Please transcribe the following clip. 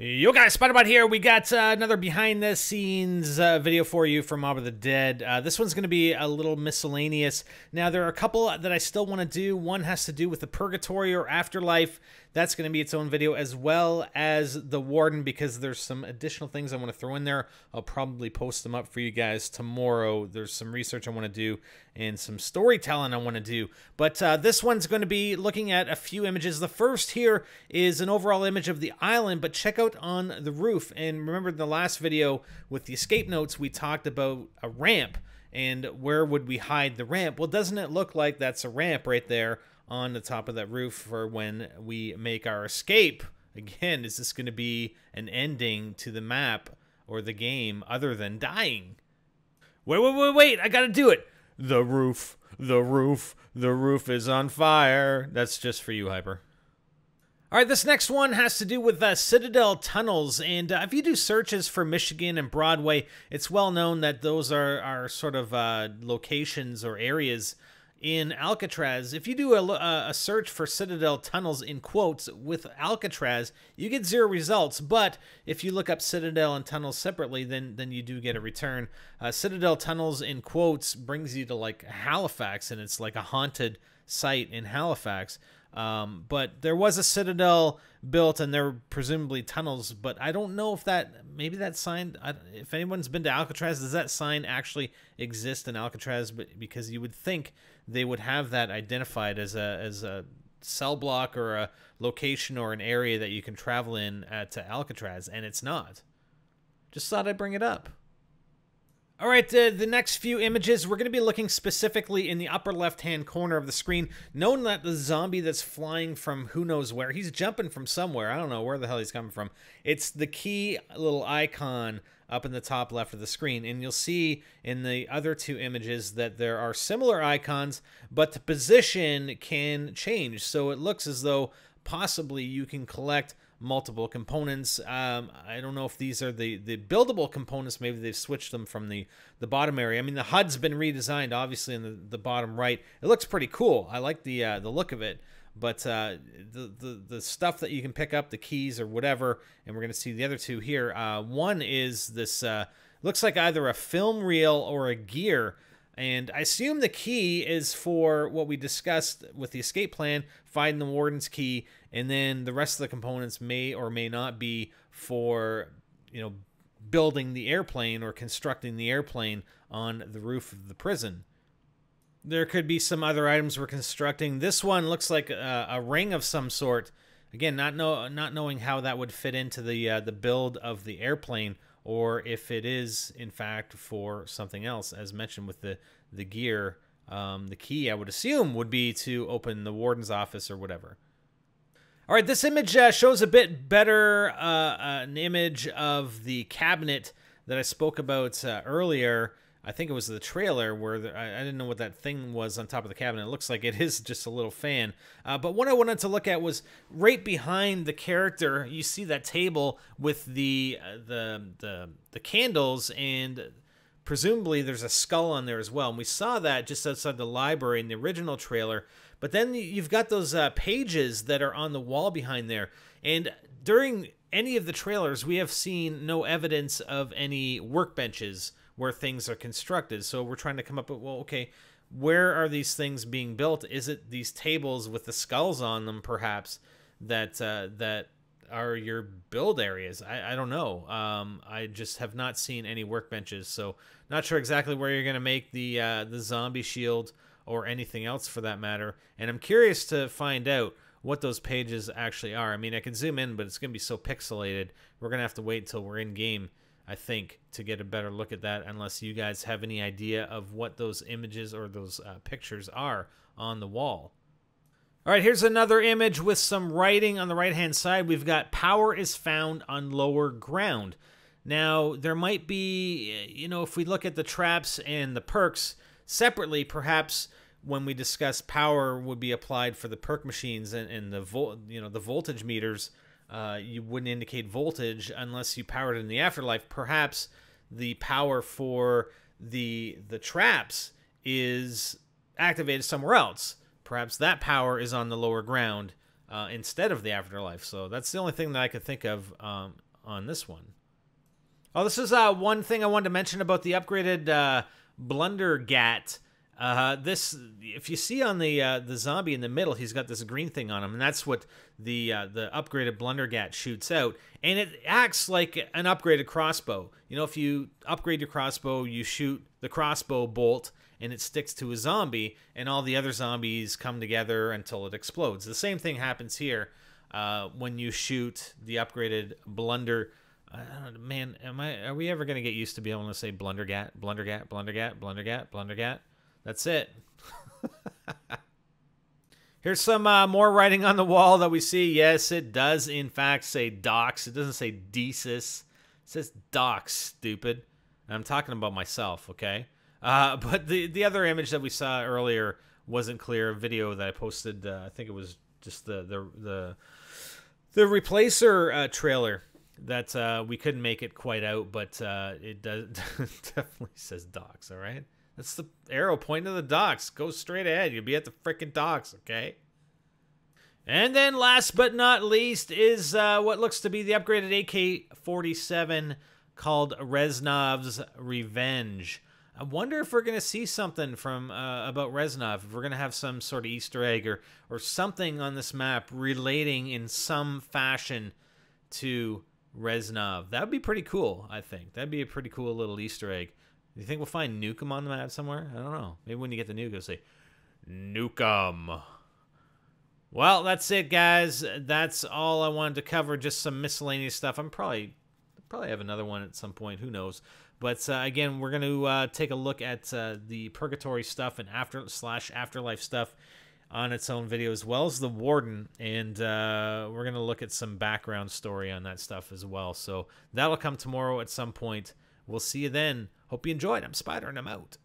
Yo guys, Spiderbot here. We got another behind the scenes video for you from Mob of the Dead. This one's going to be a little miscellaneous. Now there are a couple that I still want to do. One has to do with the purgatory or afterlife. That's going to be its own video, as well as the warden, because there's some additional things I want to throw in there. I'll probably post them up for you guys tomorrow. There's some research I want to do and some storytelling I want to do. But this one's going to be looking at a few images. The first here is an overall image of the island, but check out on the roof. And remember in the last video with the escape notes, we talked about a ramp and where would we hide the ramp. Well, doesn't it look like that's a ramp right there on the top of that roof for when we make our escape? Again, is this going to be an ending to the map or the game other than dying? Wait, I gotta do it. The roof is on fire. That's just for you, Hyper. All right, this next one has to do with Citadel tunnels, and if you do searches for Michigan and Broadway, it's well known that those are sort of locations or areas in Alcatraz. If you do a search for Citadel tunnels in quotes with Alcatraz, you get 0 results. But if you look up Citadel and tunnels separately, then you do get a return. Citadel tunnels in quotes brings you to like Halifax, and it's like a haunted site in Halifax. But there was a Citadel built, and there were presumably tunnels, but I don't know if maybe that sign, if anyone's been to Alcatraz, does that sign actually exist in Alcatraz? But because you would think they would have that identified as a cell block or a location or an area that you can travel in to Alcatraz, and it's not. Just thought I'd bring it up. All right, the next few images, we're going to be looking specifically in the upper left-hand corner of the screen. Note that the zombie that's flying from who knows where, he's jumping from somewhere. I don't know where the hell he's coming from. It's the key little icon up in the top left of the screen. And you'll see in the other two images that there are similar icons, but the position can change. So it looks as though possibly you can collect multiple components. I don't know if these are the buildable components. Maybe they've switched them from the bottom area. I mean, the HUD's been redesigned, obviously, in the bottom right. It looks pretty cool. I like the look of it. But the stuff that you can pick up, the keys or whatever, and we're going to see the other two here. One is this, looks like either a film reel or a gear. And I assume the key is for what we discussed with the escape plan, finding the warden's key, and then the rest of the components may or may not be for, you know, building the airplane or constructing the airplane on the roof of the prison. There could be some other items we're constructing. This one looks like a ring of some sort. Again, not knowing how that would fit into the build of the airplane, or if it is, in fact, for something else, as mentioned with the gear. The key, I would assume, would be to open the warden's office or whatever. All right, this image shows a bit better an image of the cabinet that I spoke about earlier. I think it was the trailer where I didn't know what that thing was on top of the cabinet. It looks like it is just a little fan. But what I wanted to look at was right behind the character. You see that table with the candles, and presumably there's a skull on there as well. And we saw that just outside the library in the original trailer. But then you've got those pages that are on the wall behind there. And during any of the trailers, we have seen no evidence of any workbenches where things are constructed. So we're trying to come up with, well, okay, where are these things being built? Is it these tables with the skulls on them, perhaps, that are your build areas? I don't know. I just have not seen any workbenches, so not sure exactly where you're going to make the zombie shield or anything else for that matter. And I'm curious to find out what those pages actually are. I mean, I can zoom in, but it's going to be so pixelated. We're going to have to wait until we're in game, I think, to get a better look at that, unless you guys have any idea of what those images or those pictures are on the wall. All right, here's another image with some writing on the right-hand side. We've got power is found on lower ground. Now, there might be, you know, if we look at the traps and the perks separately, perhaps when we discuss power would be applied for the perk machines and the voltage meters. You wouldn't indicate voltage unless you powered it in the afterlife. Perhaps the power for the traps is activated somewhere else. Perhaps that power is on the lower ground instead of the afterlife. So that's the only thing that I could think of on this one. Oh, this is one thing I wanted to mention about the upgraded Blundergat. This, if you see on the zombie in the middle, he's got this green thing on him, and that's what the upgraded Blundergat shoots out, and it acts like an upgraded crossbow. You know, if you upgrade your crossbow, you shoot the crossbow bolt, and it sticks to a zombie, and all the other zombies come together until it explodes. The same thing happens here when you shoot the upgraded Blunder. Man, are we ever gonna get used to being able to say Blundergat, Blundergat, Blundergat, Blundergat, Blundergat? That's it. Here's some more writing on the wall that we see. Yes, it does in fact say docs. It doesn't say decis. It says docs, stupid. And I'm talking about myself, okay? But the other image that we saw earlier wasn't clear. A video that I posted, I think it was just the Replacer trailer that we couldn't make it quite out, but it does definitely says docs, all right? That's the arrow pointing to the docks. Go straight ahead. You'll be at the frickin' docks, okay? And then last but not least is what looks to be the upgraded AK-47 called Reznov's Revenge. I wonder if we're going to see something from about Reznov, if we're going to have some sort of Easter egg or something on this map relating in some fashion to Reznov. That would be pretty cool, I think. That'd be a pretty cool little Easter egg. Do you think we'll find Nukem on the map somewhere? I don't know. Maybe when you get the nuke, it'll say, Nukem. Well, that's it, guys. That's all I wanted to cover. Just some miscellaneous stuff. I'm probably have another one at some point. Who knows? But again, we're going to take a look at the Purgatory stuff and Afterlife stuff on its own video, as well as the Warden. And we're going to look at some background story on that stuff as well. So that'll come tomorrow at some point. We'll see you then. Hope you enjoyed. I'm Spider, and I'm out.